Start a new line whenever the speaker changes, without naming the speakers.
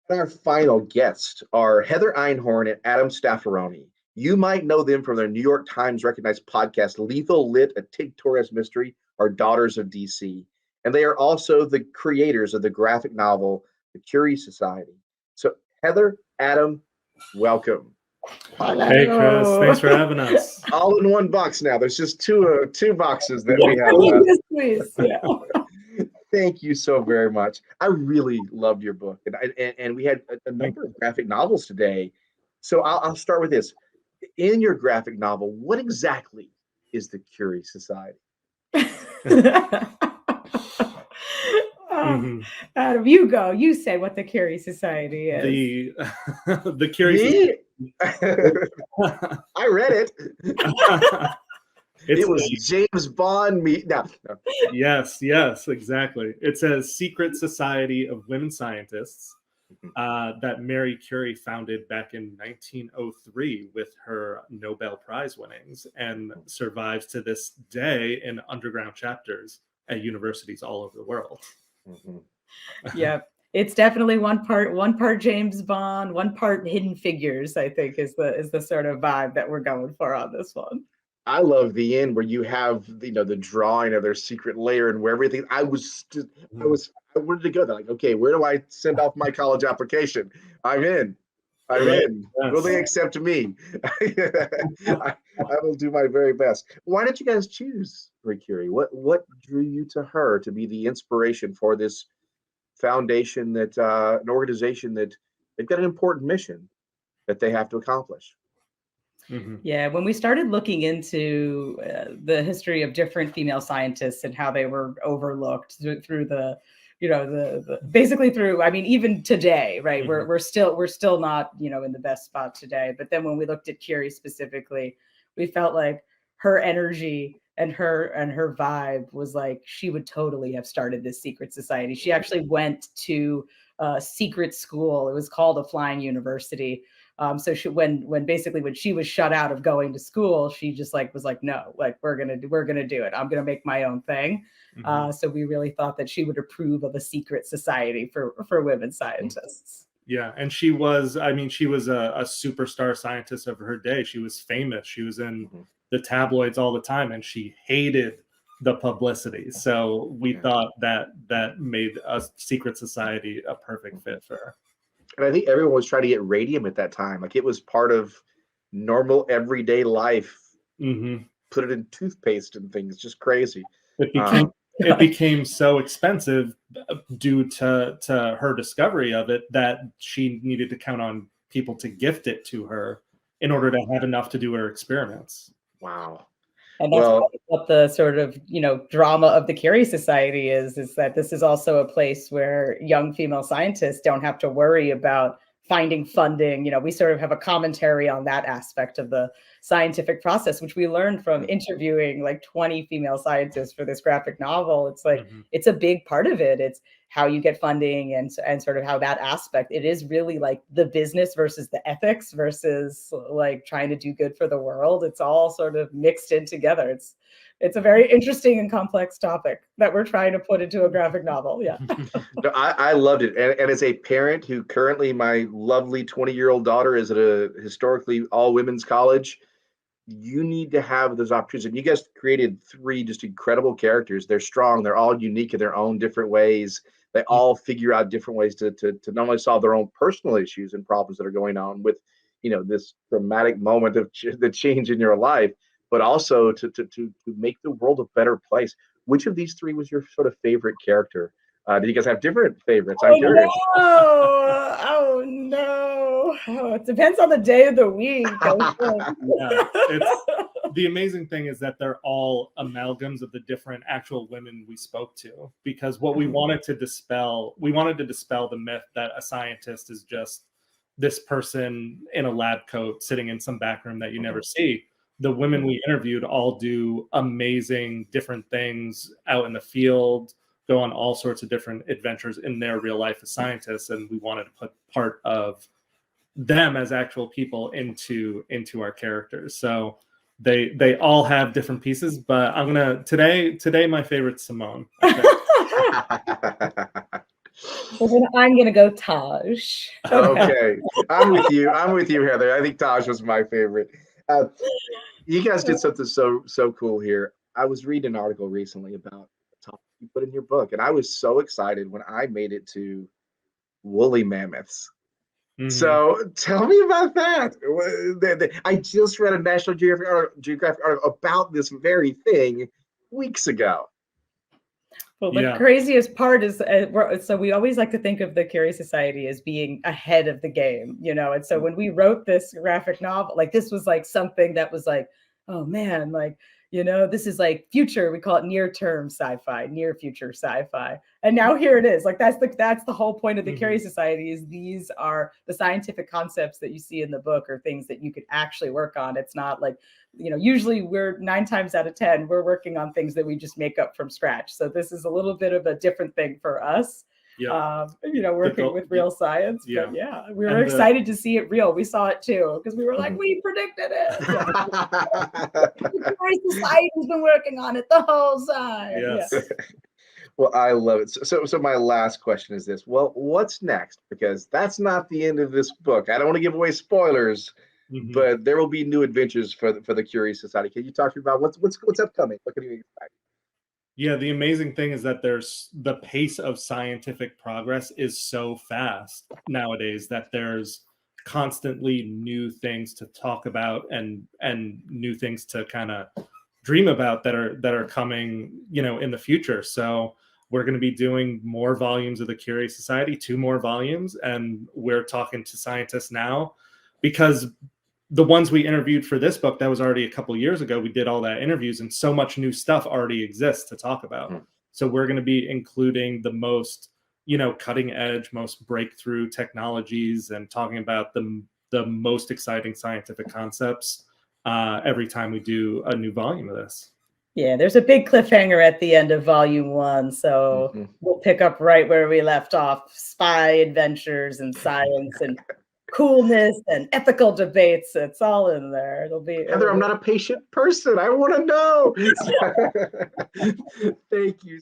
And our final guests are Heather Einhorn and Adam Staffaroni. You might know them from their New York Times recognized podcast, Lethal Lit, a Tig Torres mystery, or Daughters of DC. And they are also the creators of the graphic novel, The Curie Society. So, Heather, Adam, welcome.
Hey, Chris. Thanks for having us.
All in one box now. There's just two boxes that we have
Yes,
left.
please. Yeah.
Thank you so very much. I really loved your book, and we had a number of graphic novels today. So I'll start with this. In your graphic novel, what exactly is the Curie Society?
Adam, you go. You say what the Curie Society is.
The Curie
Society. I read it. It was James Bond. No.
Yes, exactly. It says secret society of women scientists that Marie Curie founded back in 1903 with her Nobel Prize winnings and survives to this day in underground chapters at universities all over the world.
Yeah, it's definitely one part James Bond, one part Hidden Figures, I think is the sort of vibe that we're going for on this one.
I love the end where you have the drawing of their secret lair and where everything. I wanted to go there. Like, okay, where do I send off my college application? I'm in. Yes. Will they accept me? I will do my very best. Why did you guys choose Marie Curie? What drew you to her to be the inspiration for this foundation, that an organization that they've got an important mission that they have to accomplish?
Yeah, when we started looking into the history of different female scientists and how they were overlooked through the basically through, I mean, even today, right? We're still not, in the best spot today. But then when we looked at Curie specifically, we felt like her energy and her vibe was like she would totally have started this secret society. She actually went to a secret school. It was called a flying university. So when she was shut out of going to school, she just was like, no, we're gonna do it. I'm gonna make my own thing. So we really thought that she would approve of a secret society for women scientists.
Yeah, and she was a superstar scientist of her day. She was famous. She was in the tabloids all the time, and she hated the publicity. So we thought that made a secret society a perfect fit for her.
And I think everyone was trying to get radium at that time. Like, it was part of normal everyday life. Put it in toothpaste and things. Just crazy.
It became so expensive due to her discovery of it that she needed to count on people to gift it to her in order to have enough to do her experiments.
Wow.
And that's what the sort of, drama of the Curie Society is that this is also a place where young female scientists don't have to worry about finding funding. We sort of have a commentary on that aspect of the scientific process, which we learned from interviewing 20 female scientists for this graphic novel. It's it's a big part of it. It's how you get funding and sort of how that aspect, it is really the business versus the ethics versus trying to do good for the world. It's all sort of mixed in together. It's a very interesting and complex topic that we're trying to put into a graphic novel. Yeah.
No, I loved it. And as a parent who currently, my lovely 20-year-old daughter is at a historically all women's college, you need to have those opportunities. And you guys created 3 just incredible characters. They're strong. They're all unique in their own different ways. They all figure out different ways to not only solve their own personal issues and problems that are going on with, this dramatic moment of the change in your life, but also to make the world a better place. Which of these 3 was your sort of favorite character? Did you guys have different favorites? I'm curious.
Oh no! It depends on the day of the week.
The amazing thing is that they're all amalgams of the different actual women we spoke to, because what we wanted to dispel the myth that a scientist is just this person in a lab coat sitting in some back room that you never see. The women we interviewed all do amazing different things out in the field, go on all sorts of different adventures in their real life as scientists, and we wanted to put part of them as actual people into our characters. So they all have different pieces, but I'm gonna today my favorite's Simone.
Well, then I'm gonna go Taj.
Okay, I'm with you. I'm with you, Heather. I think Taj was my favorite. Uh, you guys did something so cool here. I was reading an article recently about the topic you put in your book, and I was so excited when I made it to woolly mammoths.
Mhm.
So tell me about that. I just read a National Geographic article about this very thing weeks ago.
Well, the
Yeah.
craziest part is, so we always like to think of the Curie Society as being ahead of the game, you know. And so when we wrote this graphic novel, like this was like something that was like, oh man, like, you know, this is like future. We call it near-term sci-fi, near future sci-fi. And now here it is. Like that's the whole point of the Curie
Mhm.
Society is these are the scientific concepts that you see in the book are things that you could actually work on. It's not like, you know, usually we're 9 times out of 10 we're working on things that we just make up from scratch, so this is a little bit of a different thing for us.
Yep.
You know, working with real science.
Yeah.
But yeah, we were
And
excited to see it real. We saw it too because we were like, we predicted it. Yeah. The Curie Society's been working on it the whole time.
Yes.
Yeah.
Well, I love it. So my last question is this. Well, what's next? Because that's not the end of this book. I don't want to give away spoilers,
Mhm.
but there will be new adventures for the Curie Society. Can you talk to me about what's upcoming? What can you expect?
Yeah, the amazing thing is that there's the pace of scientific progress is so fast nowadays that there's constantly new things to talk about and new things to kind of dream about that are coming, you know, in the future. So we're going to be doing more volumes of the Curie Society, 2 more volumes, and we're talking to scientists now because the ones we interviewed for this book, that was already a couple years ago. We did all that interviews, and so much new stuff already exists to talk about.
Mhm.
So we're going to be including the most, you know, cutting edge, most breakthrough technologies, and talking about the most exciting scientific concepts every time we do a new volume of this.
Yeah, there's a big cliffhanger at the end of volume 1, so
Mhm.
we'll pick up right where we left off. Spy adventures and science and coolness and ethical debates. It's all in there.
Heather, I'm not a patient person. I want to know. Thank you